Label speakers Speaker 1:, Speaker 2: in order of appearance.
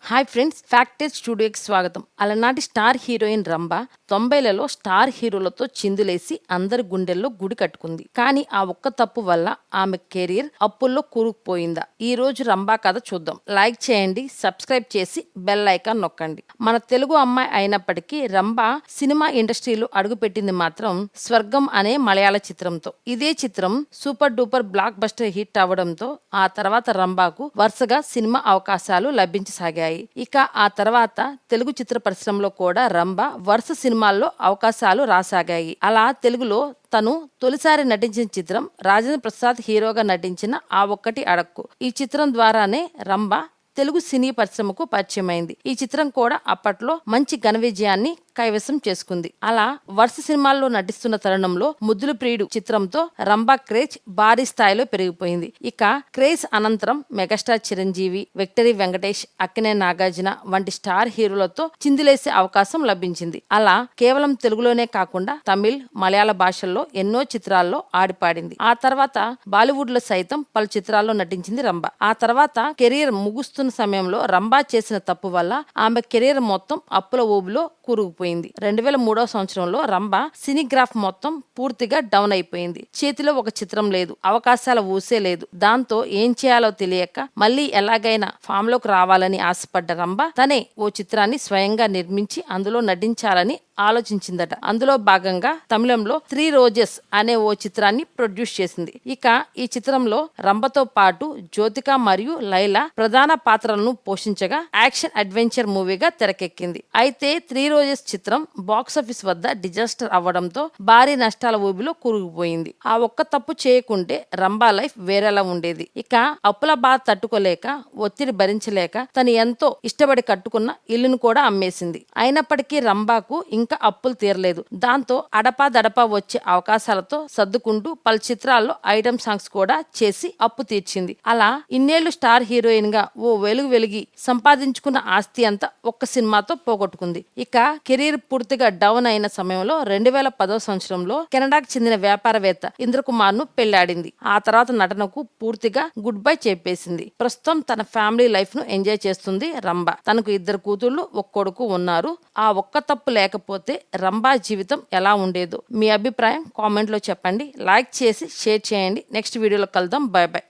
Speaker 1: Hi friends, ఫ్యాక్టెడ్ స్టూడియోకి స్వాగతం. అలనాటి స్టార్ హీరోయిన్ రంభ 90లలో స్టార్ హీరోలతో చిందులేసి అందరి గుండెల్లో గుడి కట్టుకుంది. కానీ ఆ ఒక్క తప్పు వల్ల ఆమె కెరీర్ అప్పుల్లో కూరుకుపోయిందా? ఈ రోజు రంభ కథ చూద్దాం. లైక్ చేయండి, సబ్స్క్రైబ్ చేసి బెల్ ఐకాన్ నొక్కండి. మన తెలుగు అమ్మాయి అయినప్పటికీ రంభ సినిమా ఇండస్ట్రీలో అడుగుపెట్టింది మాత్రం స్వర్గం అనే మలయాళ చిత్రంతో. ఇదే చిత్రం super duper block buster hit అవడంతో ఆ తర్వాత రంభకు వరుసగా సినిమా అవకాశాలు లభించసాగాయి. ఇక ఆ తర్వాత తెలుగు చిత్ర పరిశ్రమలో కూడా రంభ వరుస సినిమాల్లో అవకాశాలు రాసాగాయి. అలా తెలుగులో తను తొలిసారి నటించిన చిత్రం రాజేంద్ర ప్రసాద్ హీరోగా నటించిన ఆ ఒక్కటి అడక్కు. ఈ చిత్రం ద్వారానే రంభ తెలుగు సినీ పరిశ్రమకు పరిచయమైంది. ఈ చిత్రం కూడా అప్పట్లో మంచి ఘన విజయాన్ని కైవసం చేసుకుంది. అలా వరుస సినిమాల్లో నటిస్తున్న తరుణంలో ముద్దుల ప్రియుడు చిత్రంతో రంభ క్రేజ్ భారీ స్థాయిలో పెరిగిపోయింది. ఇక క్రేజ్ అనంతరం మెగాస్టార్ చిరంజీవి, విక్టరీ వెంకటేష్, అక్కినే నాగార్జున వంటి స్టార్ హీరోలతో చిందులేసే అవకాశం లభించింది. అలా కేవలం తెలుగులోనే కాకుండా తమిళ్, మలయాళ భాషల్లో ఎన్నో చిత్రాల్లో ఆడిపాడింది. ఆ తర్వాత బాలీవుడ్ లో సైతం పలు చిత్రాల్లో నటించింది రంభ. ఆ తర్వాత కెరీర్ ముగుస్తున్న సమయంలో రంభ చేసిన తప్పు వల్ల ఆమె కెరీర్ మొత్తం అప్పుల ఊబిలో కూరుకుపోయింది. 2003 సంవత్సరంలో రంభ సినీగ్రాఫ్ మొత్తం పూర్తిగా డౌన్ అయిపోయింది. చేతిలో ఒక చిత్రం లేదు, అవకాశాల ఊసే లేదు. దాంతో ఏం చేయాలో తెలియక మళ్ళీ ఎలాగైనా ఫామ్ లోకి రావాలని ఆశపడ్డ రంభ తనే ఓ చిత్రాన్ని స్వయంగా నిర్మించి అందులో నటించాలని ఆలోచించిందట. అందులో భాగంగా తమిళంలో 3 రోజెస్ అనే ఓ చిత్రాన్ని ప్రొడ్యూస్ చేసింది. ఇక ఈ చిత్రంలో రంభతో పాటు జ్యోతిక మరియు లైలా ప్రధాన పాత్రలను పోషించగా యాక్షన్ అడ్వెంచర్ మూవీగా తెరకెక్కింది. అయితే 3 రోజెస్ చిత్రం బాక్సాఫీస్ వద్ద డిజాస్టర్ అవ్వడంతో భారీ నష్టాల ఊబిలో కూరుకుపోయింది. ఆ ఒక్క తప్పు చేయకుంటే రంభ లైఫ్ వేరేలా ఉండేది. ఇక అప్పుల బాధ తట్టుకోలేక, ఒత్తిడి భరించలేక తను ఎంతో ఇష్టపడి కట్టుకున్న ఇల్లును కూడా అమ్మేసింది. అయినప్పటికీ రంభకు ఇంకా అప్పులు తీరలేదు. దాంతో అడపా వచ్చే అవకాశాలతో సర్దుకుంటూ పలు చిత్రాల్లో ఐటమ్ సాంగ్స్ కూడా చేసి అప్పు తీర్చింది. అలా ఇన్నేళ్లు స్టార్ హీరోయిన్ గా ఓ వెలిగి సంపాదించుకున్న ఆస్తి అంతా ఒక్క సినిమాతో పోగొట్టుకుంది. ఇక కెరీర్ పూర్తిగా డౌన్ అయిన సమయంలో 2010 సంవత్సరంలో కెనడాకు చెందిన వ్యాపారవేత్త ఇంద్రకుమార్ ను పెళ్లాడింది. ఆ తర్వాత నటనకు పూర్తిగా గుడ్ బై చెప్పేసింది. ప్రస్తుతం తన ఫ్యామిలీ లైఫ్ ను ఎంజాయ్ చేస్తుంది రంభ. తనకు 2 కూతుళ్లు, 1 కొడుకు ఉన్నారు. ఆ ఒక్క తప్పు లేకపోతే రంభ జీవితం ఎలా ఉండేదో మీ అభిప్రాయం కామెంట్ లో చెప్పండి. లైక్ చేసి షేర్ చేయండి. నెక్స్ట్ వీడియోలో కలుద్దాం. By by.